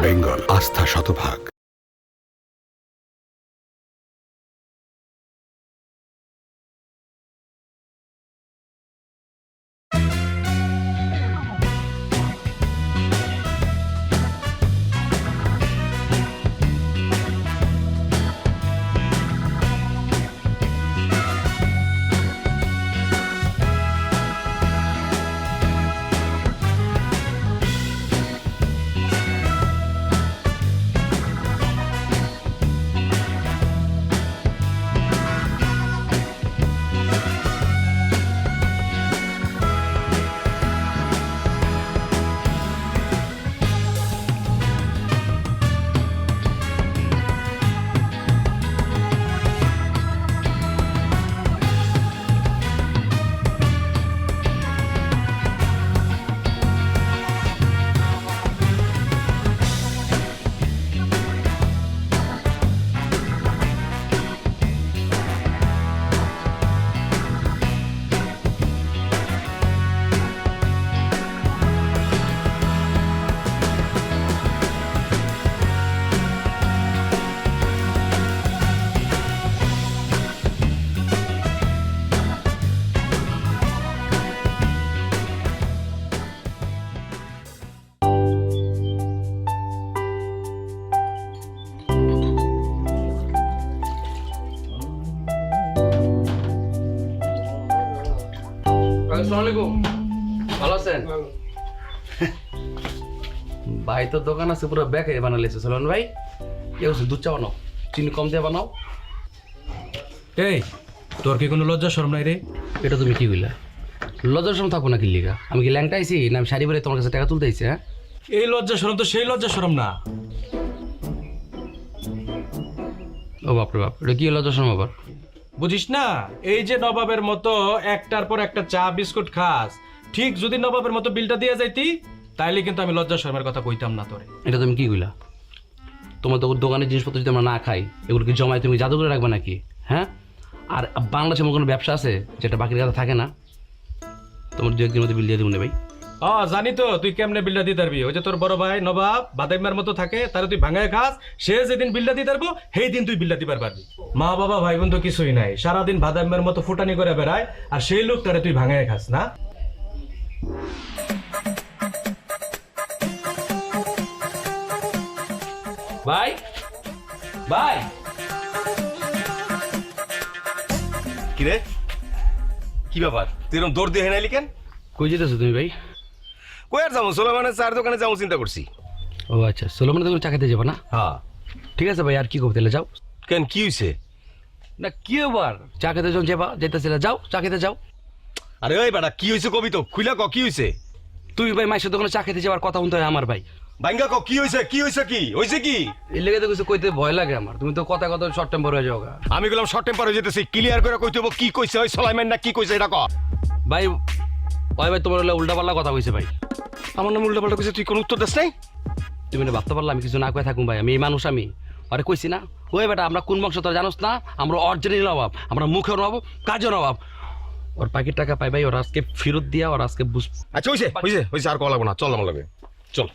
বেঙ্গল, আস্থা শতভাগ। ভালো আছেন ভাই? তো দোকান আছে পুরো ব্যাকে বানালেছে। চলুন ভাই, কি হচ্ছে? দুধ চা বানাও, চিনি কম দিয়ে বানাও। এই তোর কি কোনো লজ্জা শরম নাই রে? এটা তুমি কি কইলা? লজ্জার সময় থাকবো না কি লিগা? আমি কি ল্যাংটা আইছি না আমি শাড়ি পরে তোমার কাছে টাকা তুলতে আইছি? হ্যাঁ, এই লজ্জা শরম তো সেই লজ্জা শরম না। ও বাপরে বাপ, এটা কি লজ্জা সময় আবার? বুঝিস না, এই যে নবাবের মতো একটার পর একটা চা বিস্কুট খাস, ঠিক যদি নবাবের মতো বিলটা দিয়ে যাইতি তাইলে কিন্তু আমি লজ্জা শরমের কথা কইতাম না তোরে। এটা তুমি কি কইলা? তোমার তো দোকানের জিনিসপত্র যদি আমরা না খাই, এগুলো কি জমায় তুমি জাদু করে রাখবে নাকি? হ্যাঁ, আর বাংলাদেশে এমন কোনো ব্যবসা আছে যেটা বাকির কথা থাকে না? তোমার দু একদিনের মধ্যে বিল দিয়ে দেবো না ভাই। জানি তো তুই কেমনে বিলটা দিতে পারবি। ওই যে তোর বড় ভাই নবাব বাদাইমার মতো থাকে, তারে তুই ভাঙায় খাস, সে যেদিন বিলটা দিতে পারবো সেই দিন তুই বিলটা দিবার পারবি। মা বাবা ভাই বোন তো কিছুই নাই, সারাদিন বাদাইমার মতো ফুটানি করে বেড়ায়, আর সেই লোক তারে তুই ভাঙায় খাস না। ভাই ভাই, কিরে কি ব্যাপার, তুই এরকম দৌড় দিয়ে হেনাইলি কেন? কই যেতেছো তুমি ভাই? কই আর যাবো, সোলেমানের চার দোকানে যাবো চিন্তা করছি। ও আচ্ছা, সোলোমনে তুমি চা খেতে যাবো না? হ্যাঁ। ঠিক আছে ভাই, আর কি করবো তাহলে? যাও। কেন, কি হয়েছে? না কি আবার, চা খেতে যখন যাবা যেতেছিলে, যাও চা খেতে যাও। আরে ওই বেটা কি হয়েছে কবি তো খুইলা ক, কি হয়েছে? তুমি ভাই মাইসের দোকানে চা খেতে যাওয়ার কথা শুনতে হয় আমার ভাই। ভাঙ্গা ক, কি হয়েছে, কি হয়েছে, কি হয়েছে? কি এই লেগে তো কিছু কইতে ভয় লাগে আমার। তুমি তো কথা কথা শর্ট টেম্পার হয়ে যাও গা। আমি গেলাম শর্ট টেম্পার হয়ে যেতেছি, ক্লিয়ার করে কইতে হবো কি কইছে ওই সোলাইমান না কি কইছে এটা ক। ভাই ভাই ভাই, তোমার উল্টা পাল্লা কথা কইছে ভাই। আমার নাম উল্টা পাল্টা কইছে, তুই কোন উত্তর দিস নাই? তুমি না ভাবতে পারলা আমি কিছু না কয়ে থাকুন ভাই? আমি এই মানুষ, আমি আরে কইছি না, ওই বেটা আমরা কোন বংশ তোর জানোস না? আমরা অরিজিনাল নবাব, আমরা মুখের নবাব, কাজের নবাব। ওর পাখির টাকা পাই ভাই, ওর আজকে ফেরত দিয়া ওর আজকে বুঝ। আচ্ছা হয়েছে হয়েছে হয়েছে, আর কল লাগবো না, চল আমার লাগে চল।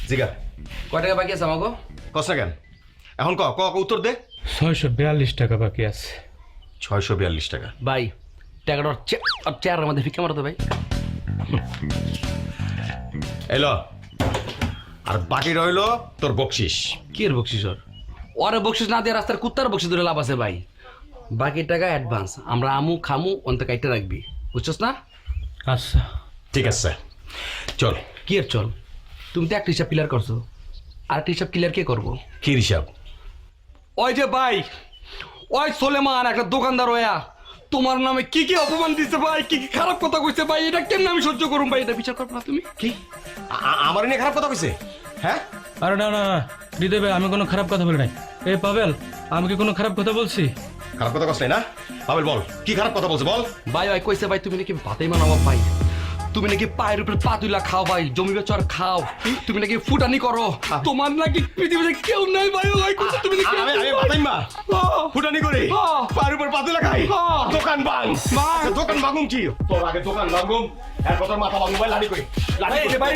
জিগা কয় টাকা বাকি আছে আমাকে? কষ্ট কেন এখন ক ক ক, উত্তর দে। 642 টাকা বাকি আছে। 642 টাকা? ভাই টাকাটা ওর চেয়ারের মধ্যে ফিক্কা মারতো ভাই। এলো আর বাকি রইলো তোর বকশিস। কি এর বকশিস? ওরে বকশিস না দিয়ে রাস্তার কুত্তার বকশিস ধরে লাভ আছে ভাই। বাকি টাকা অ্যাডভান্স, আমরা আমু খামু অন্ত কাইটে রাখবি, বুঝছস না? আচ্ছা ঠিক আছে চল। কি এর চল? তুমি তো একটা হিসাব ক্লিয়ার করছো, আর একটা হিসাব ক্লিয়ার কে করবো? কি হিসাব? ওই যে ভাই, ওই সোলেমান একটা দোকানদার হইয়া তোমার নামে কি কি অপমান দিছে ভাই, কি কি খারাপ কথা কইছে ভাই, এটা কেমনে আমি সহ্য করুম ভাই? এটা বিচার করবো না তুমি? কি আমার নিয়ে খারাপ কথা কইছে? হ্যাঁ আরে না না হৃদয় ভাই, আমি কোনো খারাপ কথা বলি নাই। এ পাবেল, আমি কি কোনো খারাপ কথা বলছি? খারাপ কথা কইছ না? পাবেল বল কি খারাপ কথা বলছে বল। ভাই ভাই কইছে ভাই তুমি নাকি ভাতেই মানাবো ভাই। তুমি নাকি পায়ের উপরে পা তুলা খাও ভাই, জমি বেচর খাও, তুমি নাকি ফুটানি করো, তোমার নাকি পৃথিবীতে কেউ নাই ভাই। ভাই তুমি নাকি বাদাইমা ফুটানি করি পায়ের উপর পাতলা খাই, দোকান ভাঙ দোকান ভাঙুম কি তোর আগে দোকান ভাঙুম এরপর তোর মাথা ভাঙুম ভাই লাড়ি করি লাড়ি করে ভাই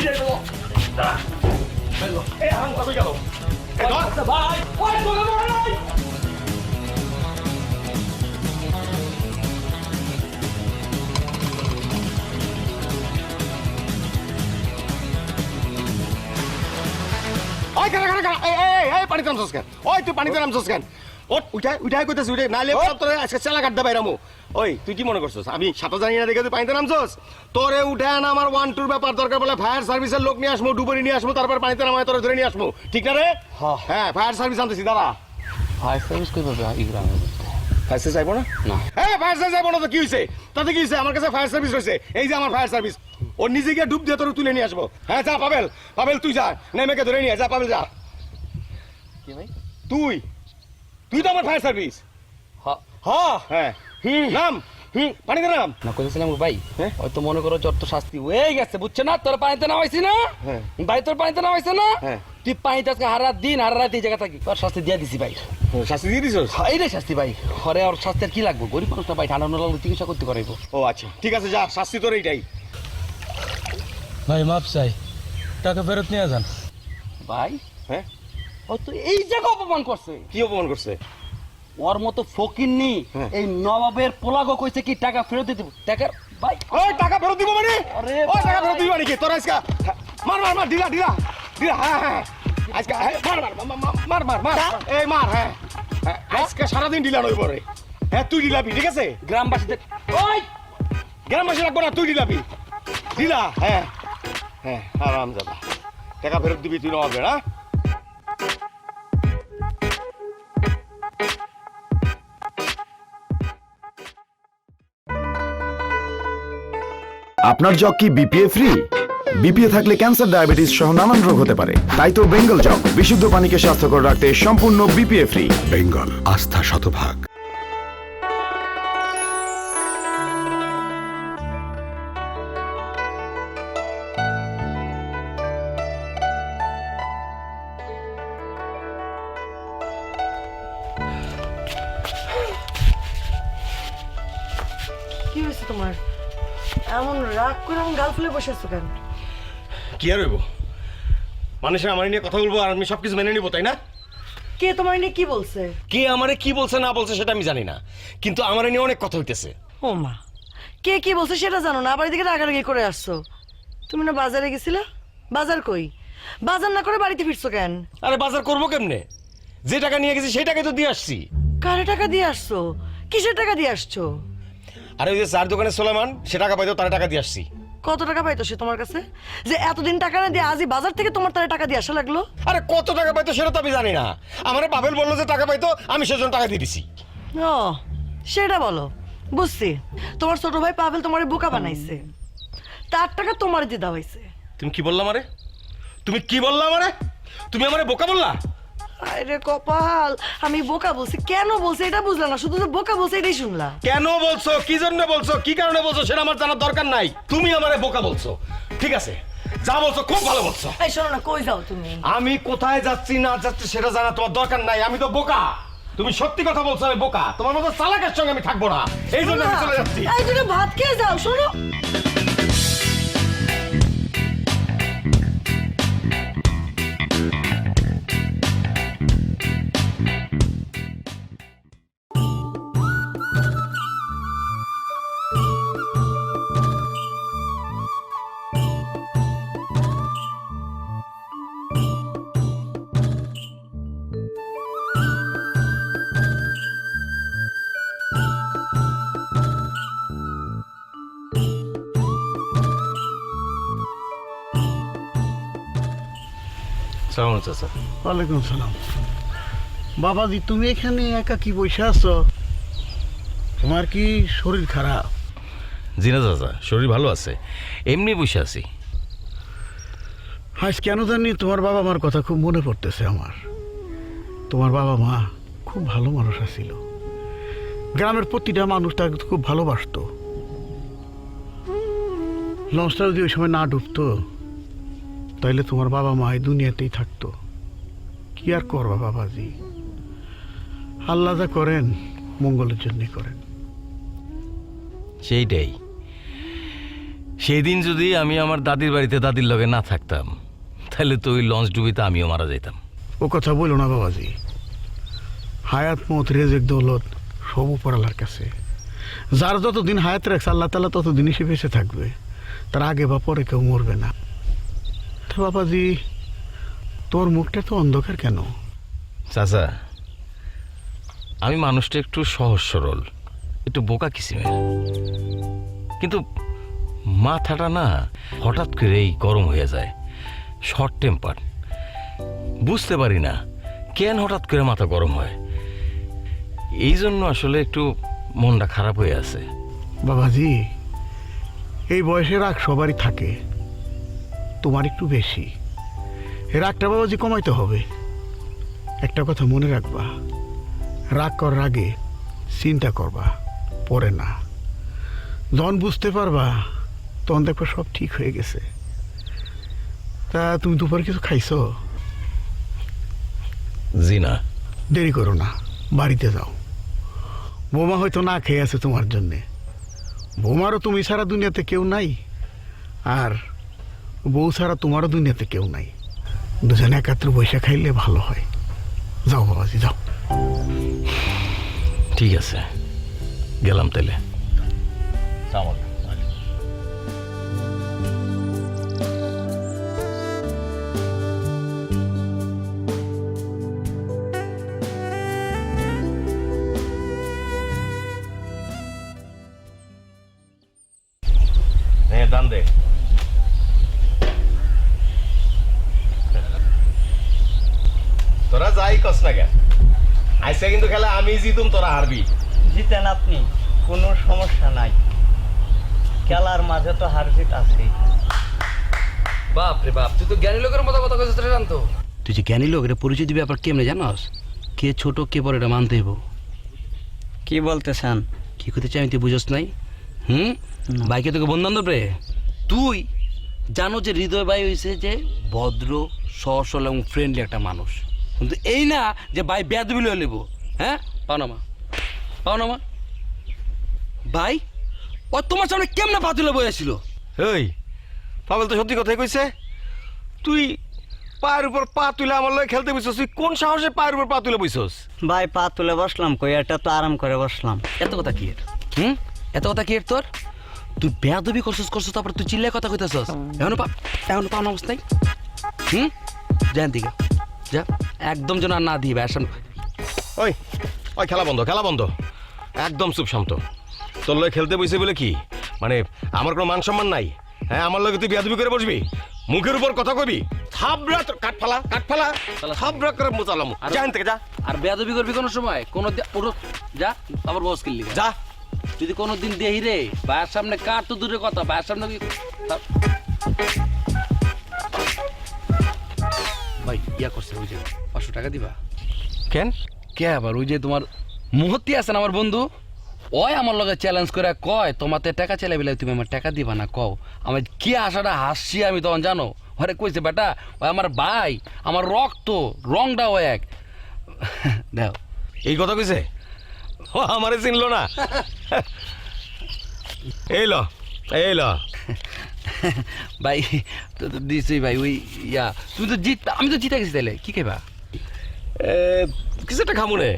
এই হাং কই গেল এই ধর ভাই ওই দোকান ভাই। ওই কারা কারা কারা এই পানিতে নামছস কেন? ওই তুই পানিতে নামছস কেন? ওট উঠাই কইতাছিস উঠে নালে সব তোরে আজকে চালা কাটতে বাইরামু। ওই তুই কি মনে করছস আমি সাঁতার জানি না দেখে তুই পানিতে নামছস? তোরে উঠে না আমার 1-2 ব্যাপার দরকার বলে ফায়ার সার্ভিসের লোক নিয়ে আসবো, ডুবুরি নিয়ে আসবো, তারপর পানিতে নামায় তোরে ধরে নিয়ে আসবো, ঠিক না রে? হ্যাঁ ফায়ার সার্ভিস আনতেছি দাঁড়া। ফায়ার সার্ভিস কই পাবে এই গ্রামে? ফায়ার সার্ভিস আইবো না? না। হ্যাঁ ফায়ার সার্ভিস আইবো না তো কি হইছে? তাতে কি হইছে? আমার কাছে ফায়ার সার্ভিস রয়েছে, এই যে আমার ফায়ার সার্ভিস। ও নিজে গিয়ে ডুব দিয়ে তোরে তুলে নিয়ে আসবো। হ্যাঁ যা পাবেল, পাবেল তুই যা, নেমেকে ধরে নিয়ে যা, পাবেল যা। কি ভাই? তুই তো আমার ফায়ার সার্ভিস। হ্যাঁ নাম পানিতে নাম না কইছিলাম ভাই, হ্যাঁ? হয়তো মনে করো যত শাস্তি হয়ে গেছে, বুঝছে না? তোর পানিতে নামাইছি না হ্যাঁ। ভাই, তোর পানিতে নামাইছে না, হ্যাঁ। তুই পানিতে আজকে হারা রাত এই জায়গা থাকি, তোর শাস্তি দিয়ে দিছি ভাই। শাস্তি দিয়ে দিছস? এই রে শাস্তি ভাই, হরে ওর শাস্তি আর কি লাগবো? গরিব মানুষটা ভাই, ঠান্ডা লাগলে চিকিৎসা করতে করাইবো। ও আচ্ছা ঠিক আছে যা, শাস্তি তোর এইটাই। ভাই মাপ চাই, টাকা ফেরত নিয়ে যান। ভাই হ্যাঁ ও তো এই জায়গা অপমান করছে, কি অপমান করছে? ওর মতো ফকিন্নি হ্যাঁ। এই নবাবের পোলাগো কইছে কি টাকা ফেরত দিতে টাকা। ভাই ওই টাকা ফেরত দিব মানে? আরে ওই টাকা ফেরত দিব নাকি তোর আজকে? মার মার মার ঢিলা ঢিলা ঢিলা, হ্যাঁ হ্যাঁ আজকে মার মার মার মার মার এই মার, হ্যাঁ আজকে সারাদিন ঢিলা নইব রে। হ্যাঁ তুই ঢিলাবি, ঠিক আছে? গ্রামবাসীদের ওই গ্রামবাসী রাখবো না, তুই ঢিলাবি ঢিলা। হ্যাঁ হ্যাঁ আরাম যাবা, টাকা ফেরত দিবি তুই নবাবে না? আপনার জগ কি বিপিএ ফ্রি? বিপিএ থাকলে ক্যান্সার, ডায়াবেটিস সহ নানান রোগ হতে পারে। তাই তো বেঙ্গল জগ বিশুদ্ধ পানিকে স্বাস্থ্যকর রাখতে সম্পূর্ণ বিপিএ ফ্রি। বেঙ্গল আস্থা শতভাগ। কি হয়েছে তোমার? এমন রাগ করে এমন গাল ফুলে বসে আছো কেন? কি আর হইব, মানুষের আমার নিয়ে কথা বলবো আর আমি সবকিছু মেনে নিবো, তাই না? কে তোমার নিয়ে কি বলছে? কে আমারে কি বলছে না বলছে সেটা আমি জানি না, কিন্তু আমার নিয়ে অনেক কথা হইতেছে। ও মা, কে কি বলছে সেটা জানো না, আবার এদিকে রাগারাগি করে আসছো। তুমি না বাজারে গেছিলা? বাজার কই? বাজার না করে বাড়িতে ফিরছো কেন? আরে বাজার করবো কেমনে? যে টাকা নিয়ে গেছি সেই টাকাই তো দিয়ে আসছি। কারে টাকা দিয়ে আসছো? কিসের টাকা দিয়ে আসছো? আরে ওই যে চার দোকানে সোলেমান, সে টাকা পাইতো তার টাকা দিয়ে আসছি। কত টাকা পাইতো সে তোমার কাছে যে এতদিন টাকা না দিয়ে আজই বাজার থেকে তোমার তারা টাকা দিয়ে আসা লাগলো? আরে কত টাকা পাইতো সেটা তো আমি জানি না, আমারে বাবেল বললো যে টাকা পাইতো, আমি সেজন্য টাকা দিয়ে দিছি। ও সেটা বলো, বুঝছি। তোমার ছোট ভাই পাভেল তোমার বোকা বানাইছে, তার টাকা তোমার দিয়ে দেওয়া হয়েছে। তুমি কি বললা আমারে? তুমি কি বললা আমারে? তুমি আমারে বোকা বললা? আরে কপাল, আমি বোকা বলছি কেন বলছি এটা বুঝলাম না, শুধু তো বোকা বলছি এটাই শুনলা। কেন বলছো, কি জন্য বলছো, কি কারণে বলছো সেটা আমার জানার দরকার নাই। তুমি আমারে বোকা বলছো, ঠিক আছে, যা বলছো খুব ভালো বলছো। এই শোনো না, কই যাও তুমি? আমি কোথায় যাচ্ছি না যাচ্ছি সেটা জানা তোমার দরকার নাই, আমি তো বোকা। তুমি সত্যি কথা বলছো, আমি বোকা, তোমার মতো চালাকের সঙ্গে আমি থাকবো না, এই জন্য আমি চলে যাচ্ছি। এই তুমি ভাত খেয়ে যাও, শোনো। সালাম চাচা। ওয়ালাইকুম সালাম। বাবাজি তুমি এখানে একা কি বসে আছো? তোমার কি শরীর খারাপ? জি না চাচা, শরীর ভালো আছে, এমনি বসে আছি। আজ কেন জানি তোমার বাবা মার কথা খুব মনে পড়তেছে আমার। তোমার বাবা মা খুব ভালো মানুষ ছিল, গ্রামের প্রতিটা মানুষ তাকে খুব ভালোবাসতো। লঞ্চটা যদি ওই সময় না ডুবতো তাইলে তোমার বাবা মা এই দুনিয়াতেই থাকতো। কি আর করবা বাবাজি, আল্লাহ যা করেন মঙ্গলের জন্যই করেন। সেইটাই, সেই দিন যদি আমি আমার দাদির বাড়িতে দাদির লগে না থাকতাম তাহলে তো ওই লঞ্চ ডুবিতে আমিও মারা যেতাম। ও কথা বলো না বাবাজি, হায়াত মত রেজেক দৌলত সব উপর আল্লাহর কাছে। যার যতদিন হায়াত রাখছে আল্লাহ তাআলা ততদিনই সে বেঁচে থাকবে, তার আগে বা পরে কেউ মরবে না। তো বাবাজি, তোর মুখটা তো অন্ধকার কেন? চাচা, আমি মানুষটা একটু সহজ সরল, একটু বোকা কিসিমের, কিন্তু মাথাটা না হঠাৎ করেই গরম হয়ে যায়, শর্ট টেম্পার। বুঝতে পারি না কেন হঠাৎ করে মাথা গরম হয়, এই জন্য আসলে একটু মনটা খারাপ হয়ে আছে। বাবাজি, এই বয়সে রাগ সবারই থাকে, তোমার একটু বেশি। এই রাগটা বাবাজি কমাইতে হবে। একটা কথা মনে রাখবা, রাগ করার আগে চিন্তা করবা, পরে না। যখন বুঝতে পারবা তখন দেখবা সব ঠিক হয়ে গেছে। তা তুমি দুপুরে কিছু খাইছো? জি না। দেরি করো না, বাড়িতে যাও। বৌমা হয়তো না খেয়ে আছে তোমার জন্যে। বৌমারও তুমি ছাড়া দুনিয়াতে কেউ নাই, আর বউ ছাড়া তোমারও দুনিয়াতে কেউ নাই। দুজনে একাত্র বৈশা খাইলে ভালো হয়। যাও বাবাজি, যাও। ঠিক আছে, গেলাম তাইলে। দান দে। তোরা যাই কস না কেন, আজকে কিন্তু খেলা আমি জিতুম, তোরা হারবি। জিতেন আপনি, কোনো সমস্যা নাই। খেলার মাঝে তো হার জিত আছেই। বাপ রে বাপ, তুই তো জ্ঞানী লোকের মতো কথা কইছিস রে জানতো। তুই যে জ্ঞানী লোক, এটা পরিচয় দিবি ব্যাপার কেমনে জানাস? কে ছোট কে বড় এটা মানতে হইব। কি বলতেছেন? কি করতে চাই তুই বুঝস নাই? বাইকে তোকে বন্ধু বান্ধব রে। তুই জানো যে হৃদয় ভাই হয়েছে যে ভদ্র, সরল এবং ফ্রেন্ডলি একটা মানুষ, কিন্তু এই না যে ভাই বেয়াদবি লয়ে নেব। হ্যাঁ, পাও না মা, পাও না মা। ভাই ও তোমার সামনে কেমনে পা তুলে বসেছিল? এই পাবেল তো সত্যি কথাই কইছে। তুই পায়ের উপর পা তুলে আমার লগে খেলতে বসছিস? তুই কোন সাহসে পায়ের উপর পা তুলে বসছিস? ভাই পা তুলে বসলাম কই, এটা তো আরাম করে বসলাম। এত কথা কি এর? এত কথা কি এর তোর? তুই বেয়াদবি করছিস, তারপর তুই চিল্লাই কথা কইতেছস। এখনো পাও না অবস্থায়। যান দিকে যা, একদম যেন আর না দিবে। ওই ওই খেলা বন্ধ, খেলা বন্ধ, একদম চুপ শান্ত। তোর লগে খেলতে বসে বলে কি মানে আমার কোনো মান সম্মান নাই? হ্যাঁ, আমার লগে তুই বেয়াদবি করে বসবি, মুখের উপর কথা কইবি, থাবড়া তোর কাট ফালা থাবড়া করে মোচালাম। জান থেকে যা। আর বেয়াদবি করবি কোনো সময় কোনো যা, আবার বস কিনলি যা। যদি কোনোদিন দেহি রে ভাইয়ের সামনে, কার তো দূরের কথা, ভাইয়ের সামনে ভাই ইয়া করছে ওই যে 500 টাকা দিবা। কেন? কে আবার? ওই যে তোমার মুহূর্তে আছেন আমার বন্ধু, ওই আমার লগে চ্যালেঞ্জ করে কয় তোমাতে টাকা চাইলে বেলা তুমি আমার টাকা দিবা না। কও আমার কি আশাটা হাসছি আমি তখন, জানো? আরে কইছে বেটা ওই আমার ভাই, আমার রক্ত, রংটাও এক। দাও। এই কথা কইছে? ও আমারে চিনলো না। এই ল ভাই দিছি ভাই, ওই ইয়া তুমি তো জিত, আমি তো জিতে গেছি। তাহলে কি খাইবা? কিছু একটা খামুনে।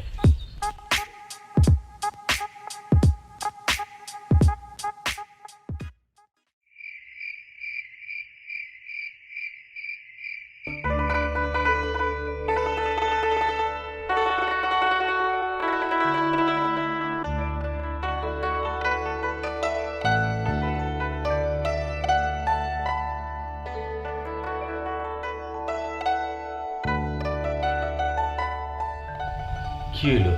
কি হইলো?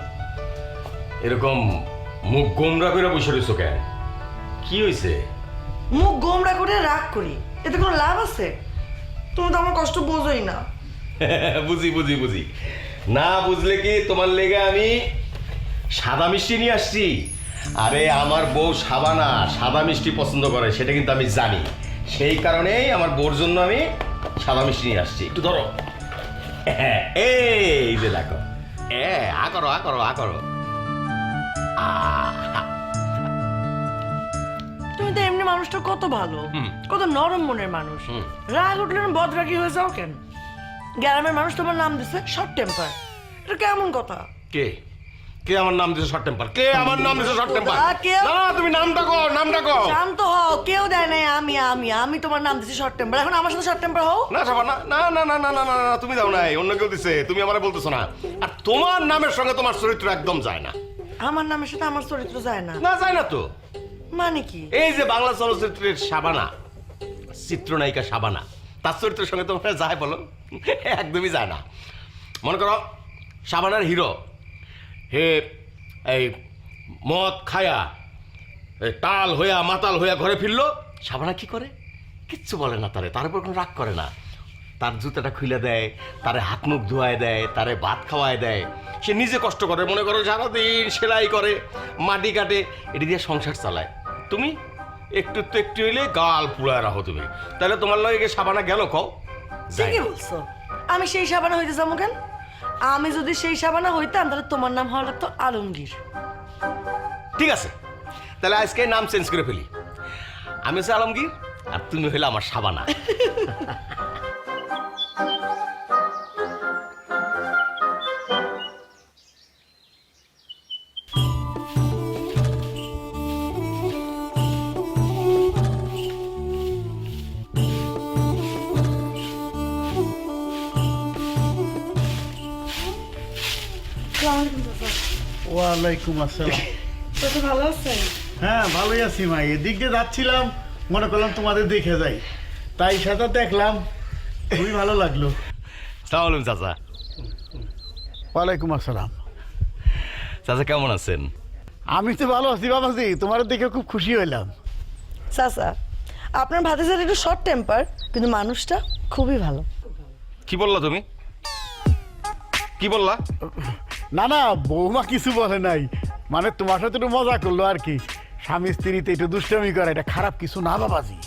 এরকম মুখ গোমরা করে বসে রইছো কেন? কি হয়েছে? মুখ গোমরা করে রাগ করি, এতে কোনো লাভ আছে? তুমি তো আমার কষ্ট বোঝোই না। বুঝি না বুঝলে কি তোমার লেগে আমি সাদা মিষ্টি নিয়ে আসছি। আরে আমার বউ সাবানা সাদা মিষ্টি পছন্দ করে, সেটা কিন্তু আমি জানি। সেই কারণেই আমার বউর জন্য আমি সাদা মিষ্টি নিয়ে আসছি। একটু ধরো, এই যে দেখো, আ করো আ করো আ করো। তুমি তো এমনি মানুষটা কত ভালো, কত নরম মনের মানুষ। রাগ উঠলে বদরাগী হয়ে যাও কেন? গ্রামের মানুষ তোমার নাম দিছে শর্ট টেম্পার, এটা কেমন কথা? কে কে আমার নাম দিছে শর্ট টেম্পার? কে আমার নাম দিছে শর্ট টেম্পার? কেউ? না তুমি নামটা কো, নামটা কো। শান্ত হও, কেউ দেয় নাই, আমি আমি আমি তোমার নাম দিছি শর্ট টেম্পার। এখন আমার সাথে শর্ট টেম্পার হও না সাবানা, না না না না না না না, তুমি দাও নাই, অন্য কেউ দিছে, তুমি আমারে বলতেছো না। আর তোমার নামের সঙ্গে তোমার চরিত্র একদম যায় না। আমার নামের সাথে আমার চরিত্র যায় না? না যায় না তো। মানে কি? এই যে বাংলা চলচ্চিত্রের সাবানা, চিত্রনায়িকা সাবানা, তার চরিত্রের সঙ্গে তোমার যায় বলো? একদমই যায় না। মনে করো সাবানার হিরো হে এই মদ খায়া টাল হইয়া মাতাল হইয়া ঘরে ফিরলো, সাবানা কি করে? কিচ্ছু বলে না তারে, তার উপর কোনো রাগ করে না। তার জুতাটা খুলে দেয়, তারে হাত মুখ ধোয়ায় দেয়, তারে ভাত খাওয়ায় দেয়। সে নিজে কষ্ট করে, মনে করো সারাদিন সেলাই করে, মাটি কাটে, এটি দিয়ে সংসার চালায়। তুমি একটু তো একটু হইলে গাল পুড়ায় রাখো তুমি। তাহলে তোমার লগে সাবানা গেল কও? ঠিকই বলছো। আমি সেই সাবানা হইতে যাবো কেন? আমি যদি সেই সাবানা হইতাম তাহলে তোমার নাম হওয়া লাগতো আলমগীর। ঠিক আছে, তাহলে আজকে নাম চেঞ্জ করে ফেলি। আমি হচ্ছে আলমগীর আর তুমি হইলে আমার সাবানা। ওয়ালাইকুম আসসালাম। তো ভালো আছেন? হ্যাঁ ভালোই আছি মা, এদিক দিয়ে যাচ্ছিলাম, মনে করলাম তোমাদের দেখে যাই, তাই সাথে দেখলাম, খুবই ভালো লাগলো। সালাম আলাইকুম চাচা। ওয়ালাইকুম আসসালাম। চাচা কেমন আছেন? আমি তো ভালো আছি বাবাজি, তোমার দেখে খুব খুশি হইলাম। চাচা, আপনার ভাতিজার একটু শর্ট টেম্পার, কিন্তু মানুষটা খুবই ভালো। কি বললা তুমি? কি বললা? না না, বৌমা কিছু বলে নাই, মানে তোমার সাথে একটু মজা করলো আর কি। স্বামী স্ত্রীতে একটু দুষ্টামি করে, এটা খারাপ কিছু না বাবাজি।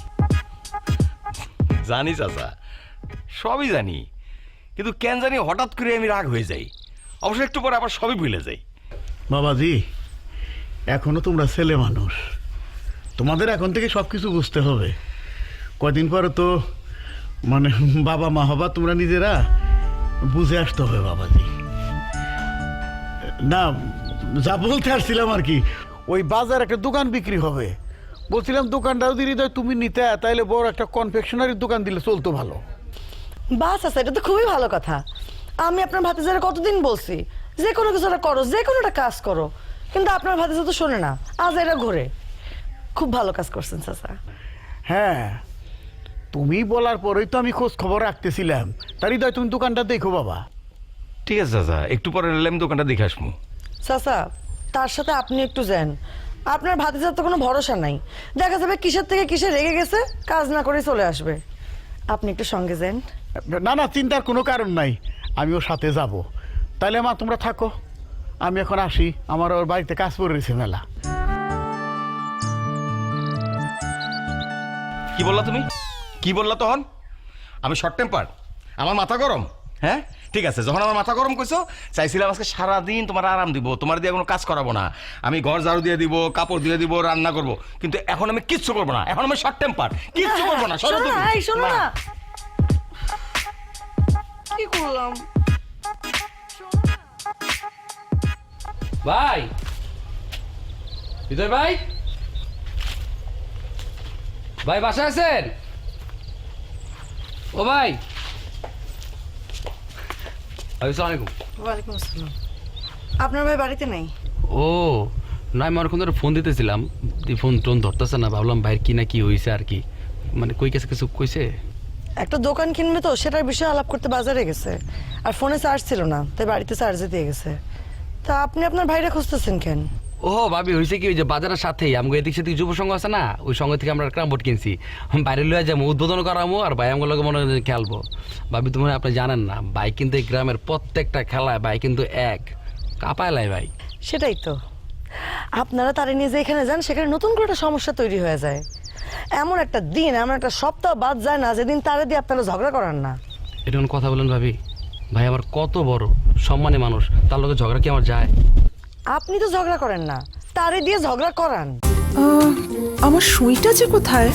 জানি চাচা, সবই জানি, কিন্তু কেন জানি হঠাৎ করে আমি রাগ হয়ে যাই, অবশ্য একটু পরে আবার সবই ভুলে যাই। বাবাজি, এখনো তোমরা ছেলে মানুষ, তোমাদের এখন থেকে সব কিছু বুঝতে হবে। কদিন পরে তো মানে বাবা মা হবা, তোমরা নিজেরা বুঝে আসতে হবে বাবাজি। না, যা বলতে আসছিলাম আর কি, ওই বাজার একটা দোকান বিক্রি হবে, বলছিলাম দোকানটাও যদি হৃদয় তুমি নিতে, তাইলে বড় একটা কনফেকশনারির দোকান দিলে চলতো ভালো। বাস আছে, এটা তো খুবই ভালো কথা। আমি আপনার ভাতিজারে কতদিন বলছি যে কোনো কিছু একটা করো, যে কোনো একটা কাজ করো, কিন্তু আপনার ভাতিজা তো শোনে না, আজ এটা ঘুরে। খুব ভালো কাজ করছেন চাচা। হ্যাঁ, তুমি বলার পরেই তো আমি খোঁজ খবর রাখতেছিলাম। তার হৃদয় তুমি দোকানটা দেখো বাবা। ঠিক আছে চাচা, একটু পরে আমি দোকানটা দেখে আসবো। চাচা, তার সাথে আপনি একটু যান, আপনার ভাতিজার তো কোনো ভরসা নাই, দেখা যাবে কিসের থেকে কিসে রেগে গেছে, কাজ না করে চলে আসবে। আপনি একটু সঙ্গে যান। না না, চিন্তার কোনো কারণ নাই, আমিও সাথে যাব। তাহলে মা তোমরা থাকো, আমি এখন আসি, আমার ওর বাড়িতে কাজ পড়ে রয়েছে মেলা। কি বললা তুমি? কি বললা তখন? আমি শর্ট টেম্পার, আমার মাথা গরম? হ্যাঁ ঠিক আছে, যখন আমার মাথা গরম কইছো, চাইছিলাম আজকে সারাদিন তোমার আরাম দিব, তোমার দিয়ে কোনো কাজ করাবো না, আমি ঘর ঝাড়ু দিয়ে দিব, কাপড় দিয়ে দিব, রান্না করব, কিন্তু এখন আমি কিচ্ছু করবো না, এখন আমি শর্ট টেম্পার, কিচ্ছু করবো না। শোনো না, এই শোনো না, কি করলাম? ভাই, হৃদয় ভাই, ভাই বাসায় আছেন? ও ভাই, আসসালামু আলাইকুম। ওয়ালাইকুম আসসালাম। আপনার ভাই বাড়িতে নেই? ও না, আমি অনেকক্ষণ ধরে ফোন দিতেছিলাম, ফোন টোন ধরতেছে না, ভাবলাম ভাইয়ের কি না কি হয়েছে আর কি, মানে কই গেছে, কিছু কইছে? একটা দোকান কিনবে তো, সেটার বিষয়ে আলাপ করতে বাজারে গেছে, আর ফোনে চার্জ ছিল না, তাই বাড়িতে চার্জে দিয়ে গেছে। তা আপনি আপনার ভাইরা খুঁজতেছেন কেন? ও ভাবি, হয়েছে কি, ওই যে বাজারের সাথেই আমাকে এদিক সেদিক যুব সংঘ আছে না, ওই সঙ্গ থেকে আমরা ক্রাম বোর্ড কিনছি, বাইরে লয়ে যাবো, উদ্বোধন করামো, আর ভাই আমগুলোকে মনে হয় খেলবো। ভাবি তো মনে হয় আপনি জানেন না, ভাই কিন্তু এই গ্রামের প্রত্যেকটা খেলায় ভাই কিন্তু এক কাপায় লাই ভাই। সেটাই তো, আপনারা তারে নিয়ে যে এখানে যান সেখানে নতুন করে একটা সমস্যা তৈরি হয়ে যায়। এমন একটা দিন, এমন একটা সপ্তাহ বাদ যায় না যেদিন তারে দিয়ে আপনারা ঝগড়া করান না। এটা কোনো কথা বলেন ভাবি? ভাই আমার কত বড় সম্মানী মানুষ, তার লগে ঝগড়া কি আমার যায়? আপনি তো ঝগড়া করেন না, তারে দিয়ে ঝগড়া করান। আমার সুইটা যে কোথায়?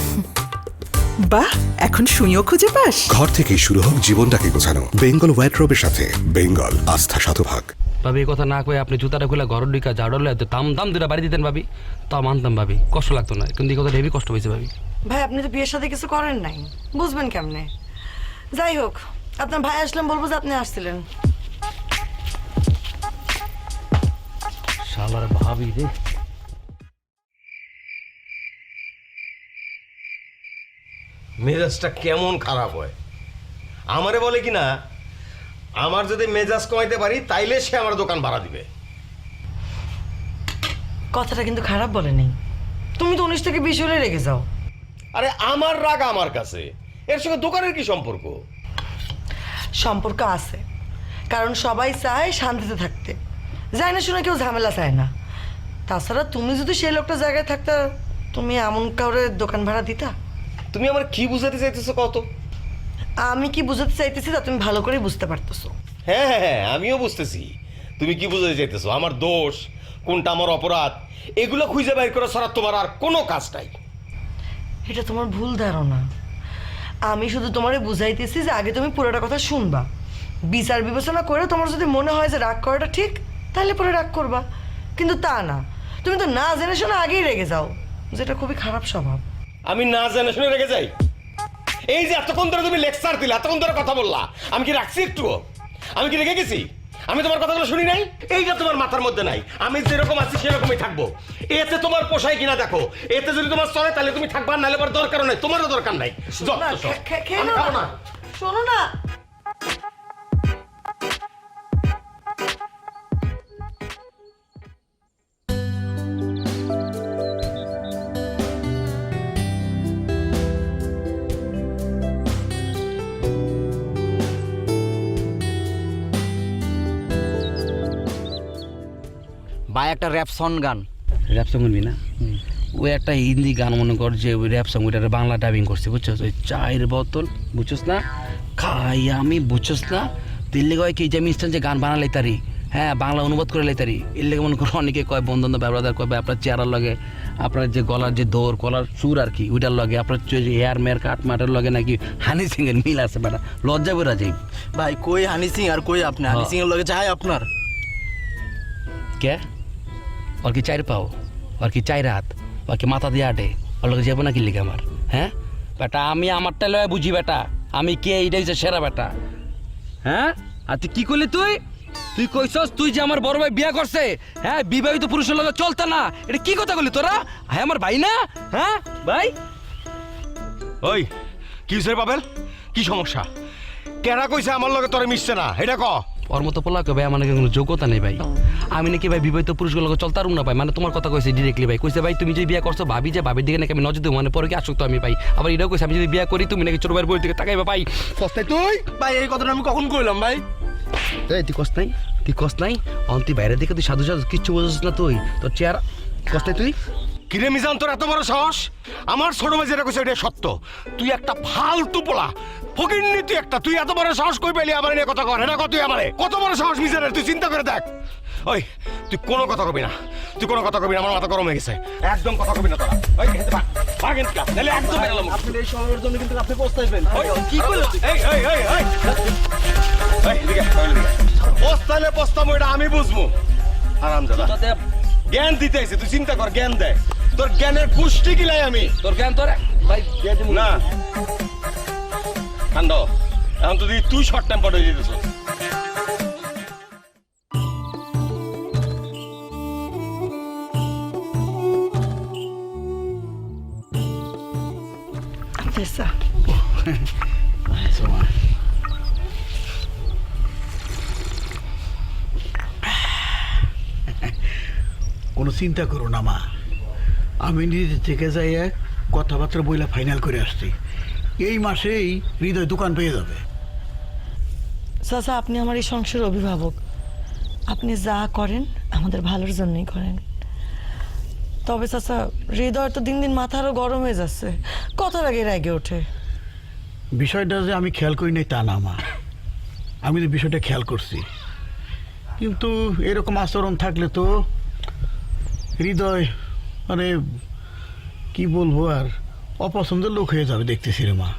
বাহ, এখন সুইও খুঁজে পাস? ঘর থেকেই শুরু হোক জীবনটাকে গোছানো বেঙ্গল ওয়ার্ড্রোবের সাথে। বেঙ্গল আস্থা শতভাগ। ভাবি এই কথা না কয়ে আপনি জুতাটা খুলে ঘর ঢুকা ঝাড়লে দাম দাম দুটা বাড়ি দিতেন ভাবি, তাও মানতাম ভাবি, কষ্ট লাগতো না। কিন্তু এই কথা হেভি কষ্ট হয়েছে ভাবি। ভাই আপনি তো বিয়ের সাথে কিছু করেন নাই, বুঝবেন কেমনে? যাই হোক, আপনার ভাই আসলাম বলবো যে আপনি আসছিলেন। শালার ভাবি রে। মেজাজটা কেমন খারাপ হয় আমারে বলে কি না, আমার যদি মেজাজ কমাইতে পারি তাইলে সে আমার দোকান ভাড়া দিবে। কথাটা কিন্তু খারাপ বলেনি, তুমি তো 19 থেকে 20 হলে রেগে যাও। আরে আমার রাগ আমার কাছে, এর সঙ্গে দোকানের কি সম্পর্ক? সম্পর্ক আছে, কারণ সবাই চায় শান্তিতে থাকতে, যায় না শুনে কেউ ঝামেলা চায় না। তাছাড়া তুমি যদি সেই লোকটা জায়গায় থাকতা, তুমি এমন কাউরে দোকান ভাড়া দিতা? তুমি আমার কি বুঝাতে চাইতেছো কত? আমি কি বুঝাতে চাইতেছি তা তুমি ভালো করে বুঝতে পারতেছো। হ্যাঁ হ্যাঁ হ্যাঁ, আমিও বুঝতেছি তুমি কি বুঝাতে চাইতেছো। আমার দোষ কোনটা, আমার অপরাধ, এগুলো খুঁজে বাইর করা ছাড়া তোমার আর কোনো কাজ নাই। এটা তোমার ভুল ধারণা। আমি শুধু তোমারে বুঝাইতেছি যে আগে তুমি পুরোটা কথা শুনবা, বিচার বিবেচনা করে তোমার যদি মনে হয় যে রাগ করাটা ঠিক, তাহলে পরে রাগ করবা। কিন্তু তা না, তুমি তো না জেনে শুনে আগেই রেগে যাও, যেটা খুবই খারাপ স্বভাব। আমি না জেনে শুনে রেগে যাই? এই যে এতক্ষণ ধরে তুমি লেকচার দিলে, এতক্ষণ ধরে কথা বললা, আমি কি রাখছি একটুও? আমি কি রেগে গেছি? আমি তোমার কথাগুলো শুনি নাই? এইটা তোমার মাথার মধ্যে নাই। আমি যেরকম আছি সেরকমই থাকবো। এতে তোমার পোষায় কিনা দেখো। এতে যদি তোমার চলে তাহলে তুমি থাকবা, নাহলে পর দরকারও নাই, তোমারও দরকার নাই। না, খেয়ে নাও না। শোনো না, ভাই একটা র্যাপ সং গান। র্যাপ সং শুনবি না? ওই একটা হিন্দি গান মনে কর যে ওই র্যাপ সং, ওইটা বাংলা ডাবিং করছে, বুঝছো? ওই চায়ের বোতল, বুঝছস না, খাই আমি, বুঝছস না, দিল্লি কয় কি যে আমি ইনস্ট্যান্ট যে গান বানালে তারি, হ্যাঁ বাংলা অনুবাদ করে লাইতারি। এর লেগে মনে করো অনেকে কয় বন্ধু ব্যবহার কয় আপনার চেহারার লগে, আপনার যে গলার যে দৌড়, গলার সুর আর কি, ওইটার লগে আপনার যে হেয়ার মেয়ার কাট মাটার লগে নাকি হানি সিং এর মিল আছে। বেটা লজ্জা বেরা যাই ভাই কই হানি সিং আর কই আপনি? হানি সিং এর লগে চাই আপনার কে? ওর কি চাইর পাও, ওর কি চাইর হাত, ওর কি মাথা দিয়ে আটে, ওর লগে যাবো না কি লিখে আমার? হ্যাঁ বেটা, আমি আমারটা লয় বুঝি বেটা, আমি কে এইটা হচ্ছে সেরা বেটা। হ্যাঁ আর তুই কি করলি? তুই কইছস তুই যে আমার বড় ভাই বিয়া করছে, হ্যাঁ বিবাহিত পুরুষের লগে চলতে না, এটা কি কথা বলি তোরা? হ্যাঁ আমার ভাই না? হ্যাঁ ভাই। ওই কি হইছে পাবেল? কি সমস্যা? কেনা কইছে আমার লগে তোরে মিশছে না, এটা ক। ওর মতো পোলাকে ভাই আমার নাকি কোনো যোগ্যতা নেই ভাই। আমি নাকি ভাই বিবাহিত পুরুষগুলোকে চলতে পারবো না ভাই, মানে তোমার কথা কইছে ডিরেক্টলি ভাই। কইছে ভাই তুমি যদি বিয়ে করছো ভাবি যে ভাবির দিকে নাকি আমি নজর দেবো, মানে পরে কি আসক্ত আমি ভাই। আবার এটাও কইছে আমি যদি বিয়ে করি তুমি নাকি ছোট ভাইয়ের বই দিকে তাকাইবা ভাই। সস্তায় তুই ভাই এই কথাটা আমি কখন কইলাম ভাই? এই তুই কষ্ট নাই, তুই কষ্ট নাই, অন তুই বাইরের দিকে তুই সাধু সাধু কিচ্ছু বোঝাস না, তুই তোর চেয়ার কষ্ট তুই। কিরে মিজান, তোর এত বড় সাহস? আমার ছোট ভাই যেটা কইছে এটা সত্য। তুই একটা ফালতু পোলা, ফকিন্নি তুই একটা। তুই এত বড় সাহস কই পেলি আমার নিয়ে কথা কর? এটা কত? তুই আমারে কত বড় সাহস মিজানের, তুই চিন্তা করে দেখ। ওই তুই কোনো কথা কবি না, তুই কোনো কথা কবি না, আমার মাথা গরম হয়ে গেছে। একদম কথা কবি না তোরা। ওই হেঁটে ভাগ, ভাগ এনতে কা, নাহলে একদম বেরালাম। আপনি এই সময়ের জন্য কিন্তু আপনি পস্তাইবেন। কি কইল? এই এই এই এই এই এদিকে এদিকে পস্তাইলে পস্তামো, এটা আমি বুঝবো। আরামজাদা জ্ঞান দিতে আইছে, তুই চিন্তা কর, জ্ঞান দেয়। তোর জ্ঞানের পুষ্টি কিলাই আমি। তোর জ্ঞান তোর ভাই না কান্দ, এখন তো তুই শর্ট টেম্পার হয়ে যেতেছ। আচ্ছা কোনো চিন্তা করো না মা, আমি নিজে থেকে যাই কথাবার্তা বইলা ফাইনাল করে আসছি। এই মাসেই হৃদয় দোকান পেয়ে যাবে। চাচা আপনি আমার এই সংসারের অভিভাবক, আপনি যা করেন আমাদের ভালোর জন্যই করেন। তবে চাচা হৃদয় তো দিন দিন মাথা আরো গরম হয়ে যাচ্ছে, কথার আগে রেগে ওঠে। বিষয়টা যে আমি খেয়াল করি নাই তা না মা, আমি তো বিষয়টা খেয়াল করছি, কিন্তু এরকম আচরণ থাকলে তো হৃদয় মানে কি বলবো আর অপছন্দের লোক হয়ে যাবে দেখতেছি রে মা।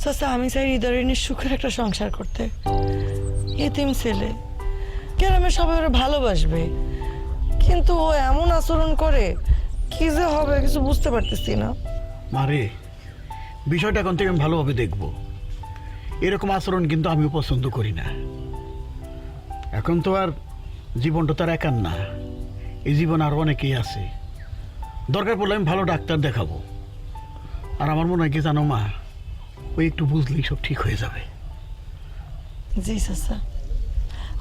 চাচা আমি চাই হৃদয়ের নিয়ে সুখের একটা সংসার করতে। এতিম ছেলে, গ্রামে সবাই ওরা ভালোবাসবে, কিন্তু ও এমন আচরণ করে কি যে হবে কিছু বুঝতে পারতেছি না। মারে বিষয়টা এখন থেকে আমি ভালোভাবে দেখব। এরকম আচরণ কিন্তু আমিও পছন্দ করি না। এখন তো আর জীবনটা তার একার না, এই জীবন আরও অনেকেই আছে। দরকার পড়লে আমি ভালো ডাক্তার দেখাবো। আর আমার মনে হয় কি জানো মা, ওই একটু বুঝলেই সব ঠিক হয়ে যাবে। জি চাচা,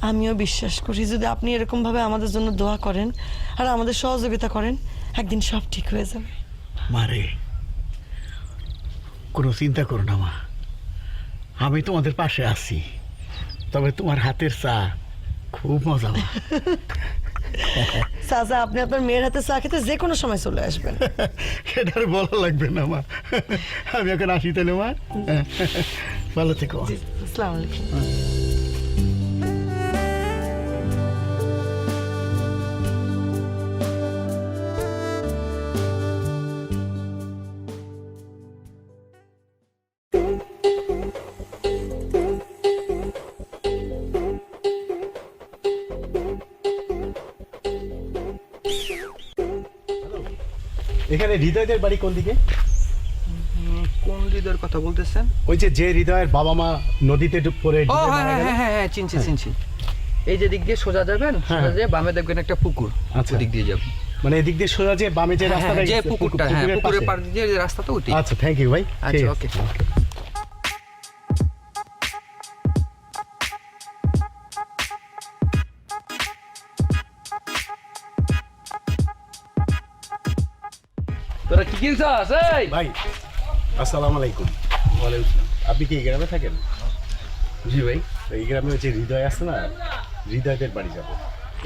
আমিও বিশ্বাস করি যদি আপনি এরকম ভাবে আমাদের জন্য দোয়া করেন আর আমাদের সহযোগিতা করেন, একদিন সব ঠিক হয়ে যাবে। মারে কোনো চিন্তা করো না মা, আমি তোমাদের পাশে আছি। তবে তোমার হাতের চা খুব মজা মা। চাচা আপনি আপনার মেয়ের হাতে চা খেতে যে কোনো সময় চলে আসবেন। সেটা আর বলা লাগবে না মা, আমি এখন আসি তাহলে মা। ভালো থেকো। আসসালামু আলাইকুম। এখানে হৃদয়দের বাড়ি কোন দিকে? কোন হৃদয়ের কথা বলতেছেন? ওই যে হৃদয়ের বাবা মা নদীতে পড়ে ও হ্যাঁ হ্যাঁ হ্যাঁ হ্যাঁ চিনছি চিনছি। এই যে দিক দিয়ে সোজা যাবেন, সোজা যেয়ে বামে দেখবেন একটা পুকুর, আচ্ছা। ওই দিক দিয়ে যাবেন। মানে এদিক দিয়ে সোজা যে বামে যে রাস্তাটা যে গেছে, পুকুরটা, হ্যাঁ পুকুরের পুকুরের পাশে। পাড় দিয়ে যে রাস্তা তো ওইটাই। আচ্ছা থ্যাংক ইউ ভাই। আচ্ছা ঠিক আছে। ওকে। তোরা কি কিনছস? এই ভাই আসসালামু আলাইকুম। আপনি কি এই গ্রামে থাকেন? জি ভাই, এই গ্রামে হচ্ছে হৃদয় আছে না, হৃদয়দের বাড়ি যাব।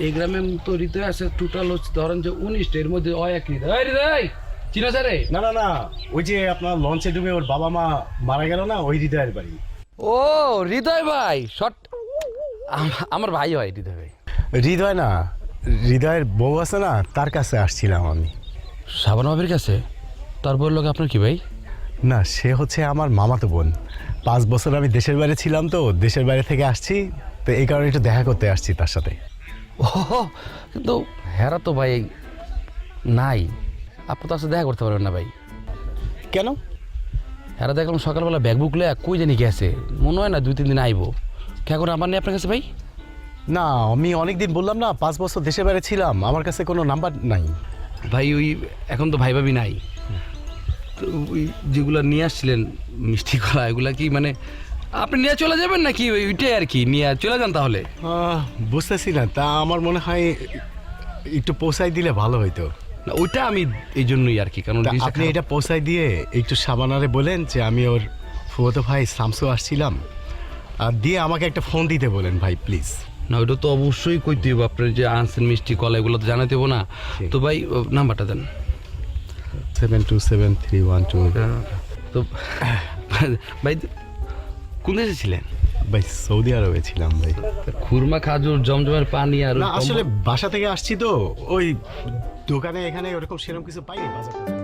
এই গ্রামে তো হৃদয় আছে টোটাল হচ্ছে ধরেন যে 19টা, এর মধ্যে এক হৃদয়। এই হৃদয় চিনা স্যারে? না না না, ওই যে আপনার লঞ্চে ডুবে ওর বাবা মা মারা গেল না, ওই হৃদয়ের বাড়ি। ও হৃদয় ভাই, শর্ট আমার ভাই হয় হৃদয় ভাই। হৃদয় না, হৃদয়ের বউ আছে না, তার কাছে আসছিলাম আমি। সাবান ভাবির কাছে? তার বউর লোক আপনার কি ভাই? না, সে হচ্ছে আমার মামাতো বোন। 5 বছর আমি দেশের বাইরে ছিলাম, তো দেশের বাইরে থেকে আসছি, তো এই কারণে একটু দেখা করতে আসছি তার সাথে। ও কিন্তু হেরা তো ভাই নাই, আপনি তো আসলে দেখা করতে পারবেন না ভাই। কেন? হেরা দেখলাম সকালবেলা ব্যাগ বুকলে কই জানি গেছে, মনে হয় না 2-3 দিন আইবো। কে করে আমার নেই আপনার কাছে ভাই? না, আমি অনেকদিন বললাম না 5 বছর দেশের বাইরে ছিলাম, আমার কাছে কোনো নাম্বার নাই ভাই। ওই এখন তো ভাই ভাবি নাই, তো ওই যেগুলো নিয়ে আসছিলেন মিষ্টি কলা, এগুলা কি মানে আপনি নিয়ে চলে যাবেন নাকি ওইটাই আর কি, নিয়ে চলে যান তাহলে? বুঝতেছি না, তা আমার মনে হয় একটু পৌঁছাই দিলে ভালো হইতো। না ওইটা আমি এই জন্যই আর কি, কারণ তা জিনিসটা আপনি খারাপ। এটা পৌঁছাই দিয়ে একটু সাবানারে বলেন যে আমি ওর ফুফাতো ভাই শামসু আসছিলাম, আর দিয়ে আমাকে একটা ফোন দিতে বলেন ভাই প্লিজ। না ওইটা তো অবশ্যই কইতে হবে, আপনার যে আনছেন মিষ্টি কলা এগুলো তো জানাতে হবো না। তো ভাই নাম্বারটা দেন। 727312। তো ভাই কোন দেশে ছিলেন? ভাই সৌদি আরবে ছিলাম ভাই। খুরমা, খাজুর, জমজমের পানি আর না আসলে বাসা থেকে আসছি তো, ওই দোকানে এখানে ওরকম সেরকম কিছু পাইনি বাজার থেকে।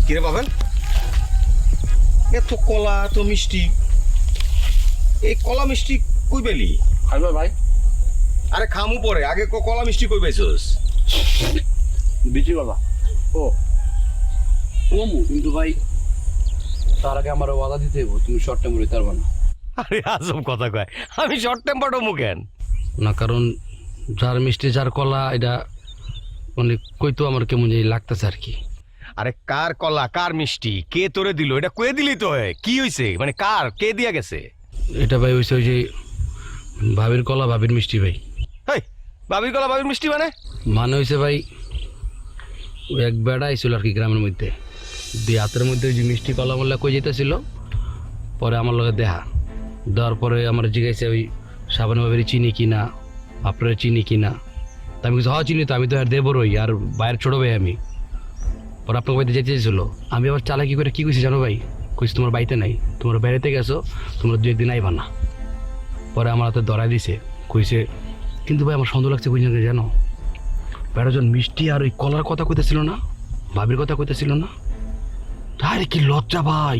কিরে পাবেন, এত কলা এত মিষ্টি, এই কলা মিষ্টি কই পেলি? খাইবা ভাই? আরে খামু পরে, আগে কলা মিষ্টি কই পেয়েছস? বিজি বাবা। ও কিন্তু ভাই তার আগে আমার ওয়াদা দিতে হইব তুমি শর্ট টেম্পার হইতে পারবা না। আরে আজব কথা কয়, আমি শর্ট টেম্পারড মুখেন না কারণ যার মিষ্টি যার কলা এটা মানে কইতো আমার কেমন জানি লাগতেছে আর কি। আরে কার কলা কার মিষ্টি কে তোরে দিল এটা কয়ে দিলি তো হয়। কি হইছে মানে কার কে দিয়া গেছে? এটা ভাই হইছে ওই যে ভাবির কলা ভাবির মিষ্টি ভাই। হেই বাবির কলা বাবির মিষ্টি মানে? মানে হইছে ভাই ওই এক বেড়া আইছিল আর কি গ্রামের মধ্যে, দিয়ে হাতের মধ্যে ওই যে মিষ্টি কলা মোল্লা কই যেতেছিল, পরে আমার লগে দেখা দেওয়ার পরে আমার জিজ্ঞাসা ওই সাবান ভাবির চিনি কিনা আপনার চিনি কিনা, তা আমি কিছু হওয়া চিনি তো আমি তো আর দেবরই আর বাইরের ছোটো ভাই আমি। পরে আপনার বাড়িতে যেতে চেয়েছিল, আমি আবার চালাকি করে কী কইছি জানো ভাই, কইছি তোমার বাড়িতে নাই, তোমার বেড়াতে গেছো, তোমরা 2 একদিন আইবা না। পরে আমার হাতে ধরাই দিছে, কইছে কিন্তু ভাই আমার সন্দেহ লাগছে কই জানো, বেড়াজন মিষ্টি আর ওই কলার কথা কইতেছিল না, ভাবির কথা কইতেছিল না, আরে কি লজ্জা ভাই,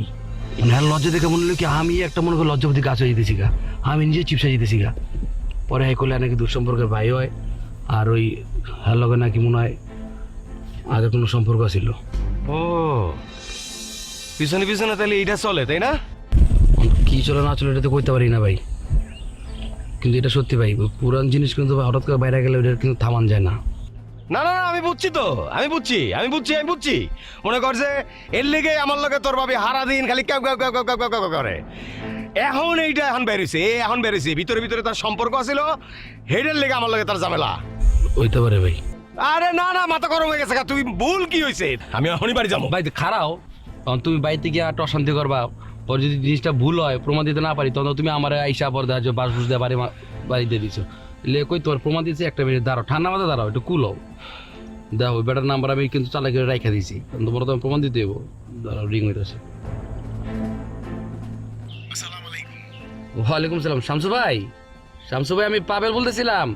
মানে আর লজ্জা দেখে মনে হলো কি আমি একটা মনে করি লজ্জাপতি গাছ হয়ে যেতেছি গা, আমি নিজে চিপসা যেতেছি গা। পরে এই করলে নাকি দুঃসম্পর্কের ভাই হয়, আর ওই হ্যার লগে নাকি মনে হয় আগে কোনো সম্পর্ক ছিল। ও পিছনে পিছনে তাহলে এইটা চলে তাই না? কি চলে না চলে এটা তো কইতে পারি না ভাই, কিন্তু এটা সত্যি ভাই, পুরান জিনিস কিন্তু হঠাৎ করে বাইরে গেলে ওটা কিন্তু থামান যায় না। না না আমি বুঝছি তো, আমি বুঝছি মনে করছে এর লেগে আমার লগে তোর ভাবি হারা দিন খালি ক্যাও ক্যাও ক্যাও ক্যাও ক্যাও ক্যাও করে। এখন এইটা এখন বেরিয়েছে ভিতরে ভিতরে তার সম্পর্ক ছিল, হেডের লেগে আমার লগে তার ঝামেলা হইতে পারে ভাই। আরে না না মাথা গরম হয়ে গেছে তুই ভুল কি হয়েছে, আমি এখনই বাড়ি যাবো। ভাই খারাও তখন তুমি বাড়িতে গিয়ে একটা অশান্তি করবা, পরে যদি জিনিসটা ভুল হয় প্রমাণ দিতে না পারি, তখন তুমি আমার আইসা পর দেখা বাস বুঝ দিয়ে বাড়ি দিয়ে দিছো, লে কই তোর প্রমাণ দিয়েছে একটা মিনিট দাঁড়াও, ঠান্ডা মাথা দাঁড়াও, একটু কুল হও, দেখো ওই বেটার নাম্বার আমি কিন্তু চালাকি করে রাইখা দিয়েছি, তোমার তো প্রমাণ দিতে হইব, দাঁড়াও রিং হইতেছে। ওয়ালাইকুম সালাম শামসু ভাই আমি পাবেল বলতেছিলাম।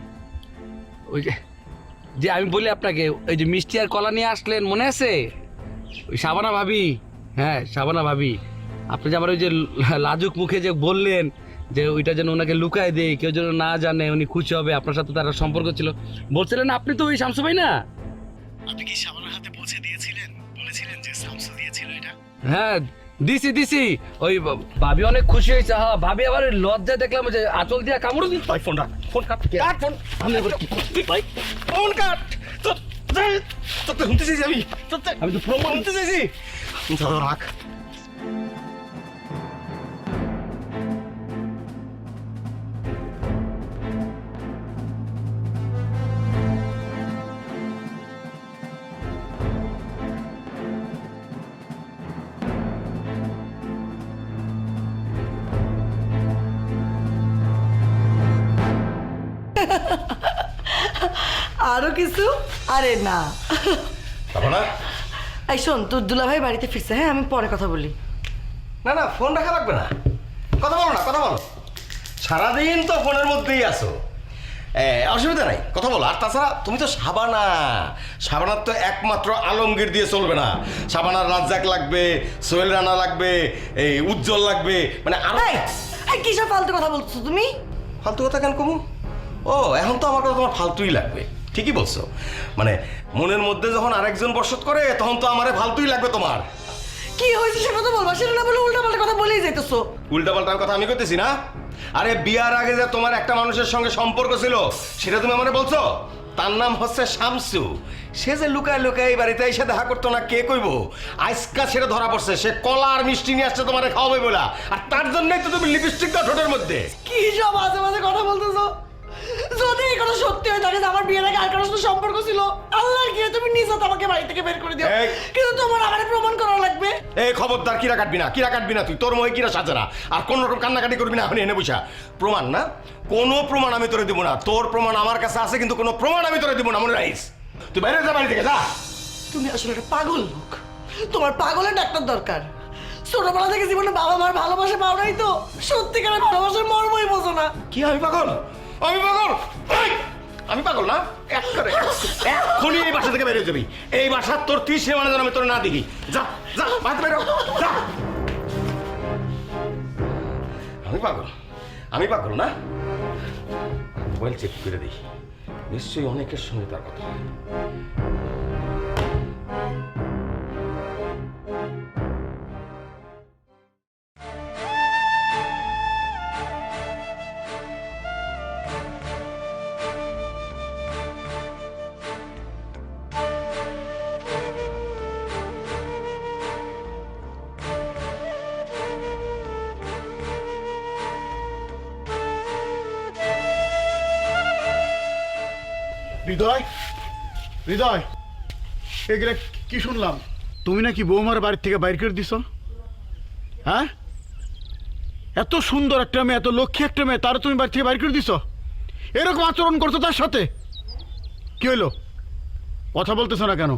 ওই যে আমি বলি আপনাকে ওই যে মিষ্টি আর কলা নিয়ে আসলেন মনে আছে, ওই সাবানা ভাবি, হ্যাঁ সাবানা ভাবি, আপনি যে আমার ওই যে লাজুক মুখে যে বললেন যে ওইটা যেন ওনাকে লুকায় দেয়, কেউ যেন না জানে, উনি খুশি হবে, আপনার সাথে তার সম্পর্ক ছিল বলছিলেন, আপনি তো ওই শামসু ভাই না? আপনি কি সাবানার হাতে পৌঁছে দিয়েছিলেন, বলেছিলেন যে শামসু দিয়েছিল এটা? হ্যাঁ দিছি ওই ভাবি অনেক খুশি হয়েছে। হ্যাঁ ভাবি আবার লজ্জা দেখলাম যে আঁচল দিয়া কামড় দিই। ভাই ফোন কাট ফোন, আমি আবার কি করছি ভাই, ফোন কাট, তোকে শুনতে চাইছি আমি তো প্রমাণ শুনতে চাইছি, রাখ। আরো কিছু? আরে না না এই শোন, তোর দুলাভাই বাড়িতে ফিরছে, হ্যাঁ আমি পরে কথা বলি। না না ফোন রাখা লাগবে না, কথা বলো সারাদিন তো ফোনের মধ্যেই আছো, অসুবিধা নাই, কথা বলো। আর তাছাড়া তুমি তো সাবানার তো একমাত্র আলমগীর দিয়ে চলবে না, সাবানার রাজ্জাক লাগবে, সোহেল রানা লাগবে, এই উজ্জ্বল লাগবে, মানে আরো। এই কিসব ফালতু কথা বলছো তুমি? ফালতু কথা কেন কমু? ও এখন তো আমার কথা তোমার ফালতুই লাগবে, ঠিকই বলছো, মানে মনের মধ্যে যখন আরেকজন বসত করে তখন তো আমারে ফালতুই লাগবে তোমার। কি হয়েছে সেটা তো বলবা, সেটা না বলে উল্টাপাল্টা কথা বলেই যাইতেছো। উল্টাপাল্টার কথা আমি করতেছি না, আরে বিয়ার আগে যে তোমার একটা মানুষের সঙ্গে সম্পর্ক ছিল সেটা তুমি আমারে বলছো, তার নাম হচ্ছে শামসু, সে যে লুকায় এই বাড়িতে এসে দেখা করতো না কে কইব, আজকা সেটা ধরা পড়ছে, সে কলা আর মিষ্টি নিয়ে আসছে তোমারে খাওয়াবে বলা, আর তার জন্যই তো তুমি লিপস্টিক দাও ঠোঁটের মধ্যে। কি সব মাঝে মাঝে কথা বলতেছো? যদি এই কথা সত্যি হয়ে থাকে যে আমার বিয়ের আগে আর কারোর সাথে সম্পর্ক ছিল, আল্লাহর কি তুমি নিজে তো আমাকে বাড়ি থেকে বের করে দিও, কিন্তু তোমার আমারে প্রমাণ করা লাগবে। এই খবরদার কিরা কাটবি না তুই, তোর মই কিরা সাজে না, আর কোন রকম কান্নাকাটি করবি না, আমি এনে বুঝা প্রমাণ না, কোনো প্রমাণ আমি তোরে দিব না, তোর প্রমাণ আমার কাছে আছে কিন্তু কোনো প্রমাণ আমি তোরে দিব না, মনে রাখিস। তুই বাইরে যা, বাড়ি থেকে যা। তুমি আসলে একটা পাগল লোক, তোমার পাগলের ডাক্তার দরকার। ছোটবেলা থেকে জীবনে বাবা মার ভালোবাসা পাও নাই তো, সত্যিকারের ভালোবাসার মর্মই বোঝো না। কি আমি পাগল না, এক্ষুনি এই বাসা থেকে বেরিয়ে যাবি, এই বাসার তোর 30 মানে যেন আমি তোর না দেখি, যা বাইরে বেরো যা। আমি পাগল না, মোবাইল চেক করে দেখি, নিশ্চয়ই অনেকের সঙ্গে তার কথা। হৃদয়, হৃদয়, এগুলা কি শুনলাম? তুমি নাকি বৌমার বাড়ি থেকে বাইর করে দিছ? হ্যাঁ, এত সুন্দর একটা মেয়ে, এত লক্ষ্মী একটা মেয়ে, তারা তুমি বাড়ি থেকে বাইর করে দিছ? এরকম আচরণ করছো তার সাথে? কি হইলো? কথা বলতেছো না কেন?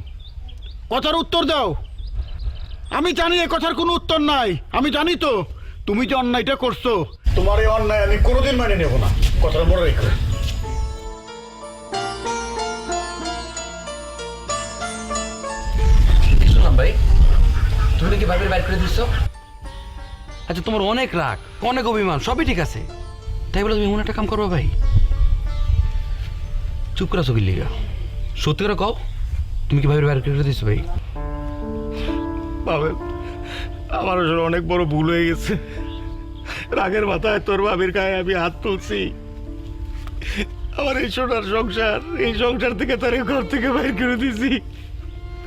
কথার উত্তর দাও। আমি জানি এ কথার কোনো উত্তর নাই, আমি জানি তো তুমি যে অন্যায়টা করছো। তোমার এই অন্যায় আমি কোনোদিন মানে নেব না, কথাটা মনে রেখো। শুনলাম ভাই তুমি নাকি ভাবির বাইর করে দিচ্ছ। আচ্ছা তোমার অনেক রাগ, অনেক অভিমান, সবই ঠিক আছে, তাই বলে তুমি এমন একটা কাম করবো ভাই? চুপ করে চোখের লিগা সত্যি করে কও, তুমি কি ভাবির বাইর করে দিচ্ছ ভাই? পাবেল, আমার আসলে অনেক বড় ভুল হয়ে গেছে। রাগের মাথায় তোর ভাবির গায়ে আমি হাত তুলছি। আমার এই সোনার সংসার, এই সংসার থেকে তার ঘর থেকে বাইর করে দিছি।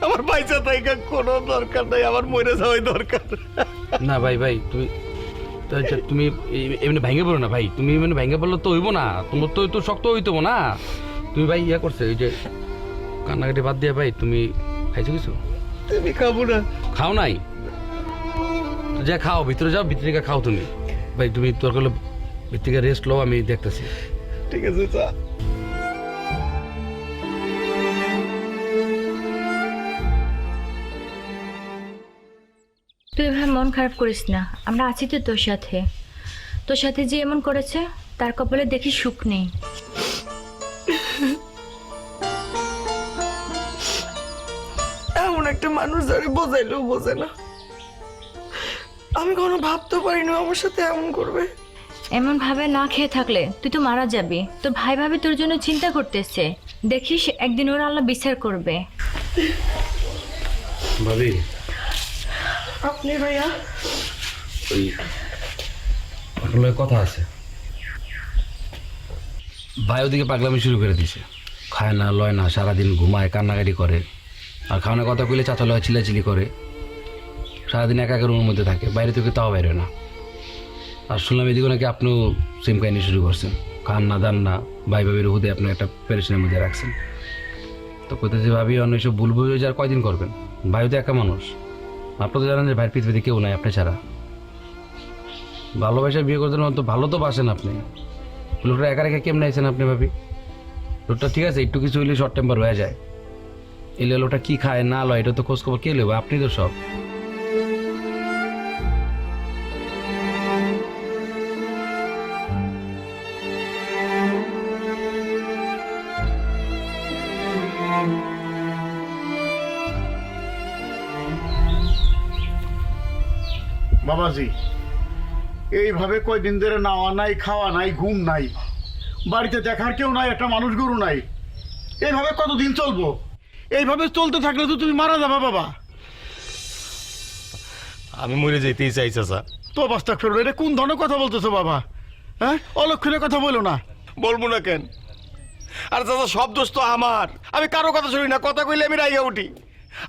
আমার পয়সা থাকা কোনো দরকার নাই, আমার মরে যাওয়াই দরকার। না ভাই, ভাই তুমি তুমি এমনি ভেঙে পড়ো না ভাই, তুমি এমনি ভেঙে পড়লে তো হইব না, তোমার তো তো শক্ত হইতো না। তুমি ভাই ইয়া করছে ওই যে কান্নাকাটি বাদ দিয়ে ভাই তুমি খাইছো কিছু? তুমি খাবো না? খাও নাই? যা খাও, ভিতরে যাও, ভিতরে গিয়ে খাও তুমি। ভাই তুমি তোর করলে ভিতরে রেস্ট লো, আমি দেখতেছি। ঠিক আছে চা। তুই এভাবে মন খারাপ করিস না, আমরা আছি তো তোর সাথে। তোর সাথে যে এমন করেছে তার কপালে দেখি সুখ নেই। এমন একটা মানুষ যারা বোঝাইলেও বোঝে না। আমি কোনো ভাবতে পারিনি আমার সাথে এমন করবে। এমন ভাবে না খেয়ে থাকলে তুই তো মারা যাবি। তোর ভাই ভাবে তোর জন্য চিন্তা করতেছে, দেখিস একদিন ওরা আল্লাহ বিচার করবে। ভাবি আপনি ভাইয়া ওই আপনার কথা আছে। ভাই ওদিকে পাগলামি শুরু করে দিছে, খায় না লয় না, সারাদিন ঘুমায়, কান্নাকাটি করে, আর খাওয়ানোর কথা কইলে চাচা লয় চিল্লাচিলি করে, সারাদিন একা একা রুমের মধ্যে থাকে, বাইরে থেকে তাও বাইরে না। আর শুনলাম এদিকে নাকি আপনিও সেম কাহিনী শুরু করছেন, খান না দান না, ভাই ভাবির হুদে আপনি একটা পেরেশানের মধ্যে রাখছেন। তো কোথায় যে ভাবি অন্য এসব ভুল বুঝে যার কয়দিন করবেন? ভাই তো একা মানুষ, আপনারা তো জানেন যে ভাইয়ের পৃথিবীতে কেউ নাই আপনি ছাড়া। ভালোবাসা বিয়ে করতে তো ভালো তো বাসেন আপনি, লোকটা একা রেখে কেমন আইছেন আপনি ভাবি? লোকটা ঠিক আছে একটু কিছু হইলে শর্ট টেম্পার হয়ে যায়, এলে লোকটা কি খায় না লয় এটা তো খোঁজ খবর কে নেবে? আপনি তো সব। বাবাজি, এইভাবে কয়দিন ধরে নাওয়া নাই, খাওয়া নাই, ঘুম নাই, বাড়িতে দেখার কেউ নাই, একটা মানুষ গরু নাই, এইভাবে কতদিন চলবো? এইভাবে চলতে থাকলে তো তুমি মারা যাবা বাবা। আমি মরে যেতেই চাই চাচা। তো অবস্থা ফেরো, এটা কোন ধরনের কথা বলতেছো বাবা? হ্যাঁ, অলক্ষণের কথা বলো না। বলবো না কেন? আর চাচা সব দোষ তো আমার, আমি কারো কথা শুনি না, কথা কইলে আমি রাইগা উঠি।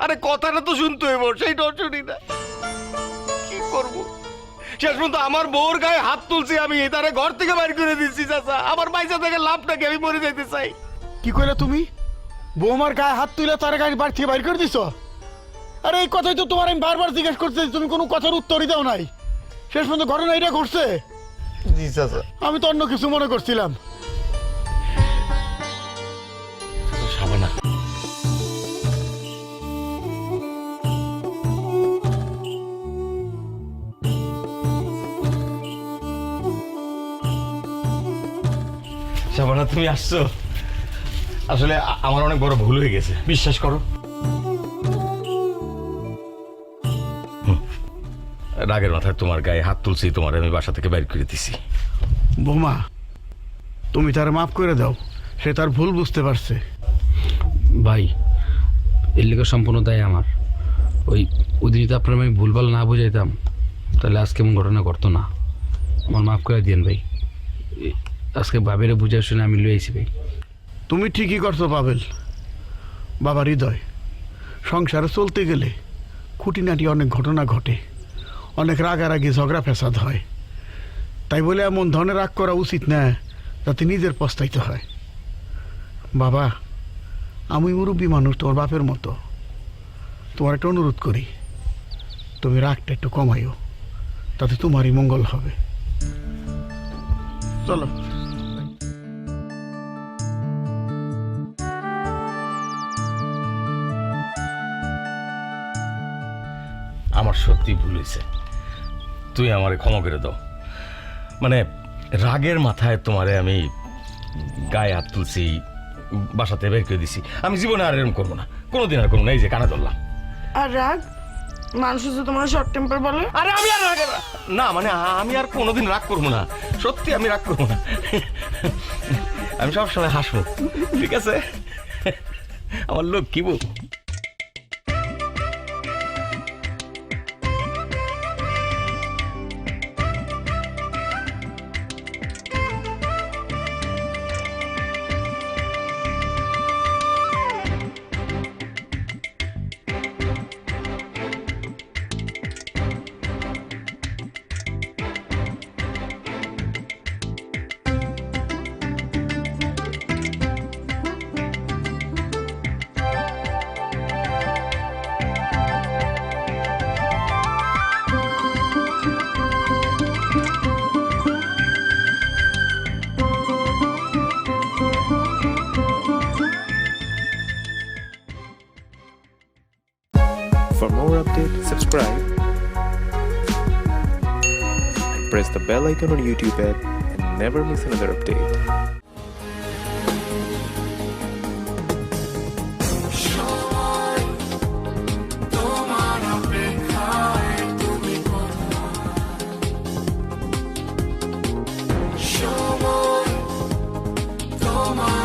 আরে কথাটা তো শুনতে হইব, সেইটাও শুনি না, কি করবো? শেষ পর্যন্ত আমার বউর গায়ে হাত তুলছি আমি, তারে ঘর থেকে বাইর করে দিচ্ছি চাচা। আমার পয়সা থেকে লাভটাকে, আমি মরে যেতে চাই। কি কইলে তুমি? বৌমার গায়ে হাত তুলে তার গাড়ি বাড়ি থেকে বাইর করে দিছো? আরে এই কথাই তো তোমার আমি বারবার জিজ্ঞেস করতে, তুমি কোনো কথার উত্তরই দাও নাই। শেষ পর্যন্ত ঘটনা এটা ঘটছে। জি চাচা। আমি তো অন্য কিছু মনে করছিলাম। সাবানা শাবানা, তুমি আসছো? আসলে আমার অনেক বড় ভুল হয়ে গেছে, বিশ্বাস করো। রাগের মাথায় তোমার গায়ে হাত তুলছি, তোমার আমি বাসা থেকে বাইর করে দিছি। বৌমা, তুমি তার মাফ করে দাও, সে তার ভুল বুঝতে পারছে। ভাই এর লেগে সম্পূর্ণ দায় আমার। ওই ওদিন যদি আপনার আমি ভুলভাল না বুঝাইতাম তাহলে আজকে এমন ঘটনা ঘটতো না। আমার মাফ করে দিন ভাই, আজকে ভাবেরে বুঝার শুনে আমি লইছি ভাই। তুমি ঠিকই করছো পাবেল। বাবা হৃদয়, সংসারে চলতে গেলে খুঁটিনাটি অনেক ঘটনা ঘটে, অনেক রাগারাগি ঝগড়া ফ্যাসাদ হয়। তাই বলে এমন ধরনের রাগ করা উচিত না যাতে নিজের পস্তাইতে হয়। বাবা, আমি মুরব্বী মানুষ, তোমার বাপের মতো। তোমার একটা অনুরোধ করি, তুমি রাগটা একটু কমাইও, তাতে তোমারই মঙ্গল হবে। চলো। আমার সত্যি ভুল হয়েছে, তুই আমারে ক্ষমা করে দাও। মানে রাগের মাথায় তোমারে আমি গায়ে হাত তুলছি, বাসাতে বের করে দিছি। আমি জীবনে আর এরকম করবো না, কোনোদিন আর করবো না। এই যে কানা ধরলাম। আর রাগ, মানুষ যে তোমার শর্ট টেম্পার বলে। আরে আমি আর রাগ না, মানে আমি আর কোনোদিন রাগ করবো না, সত্যি আমি রাগ করবো না। আমি সবসময় হাসবো, ঠিক আছে? আমার লোক কি বল। For more updates, subscribe and press the bell icon on YouTube app and never miss another update. তোমার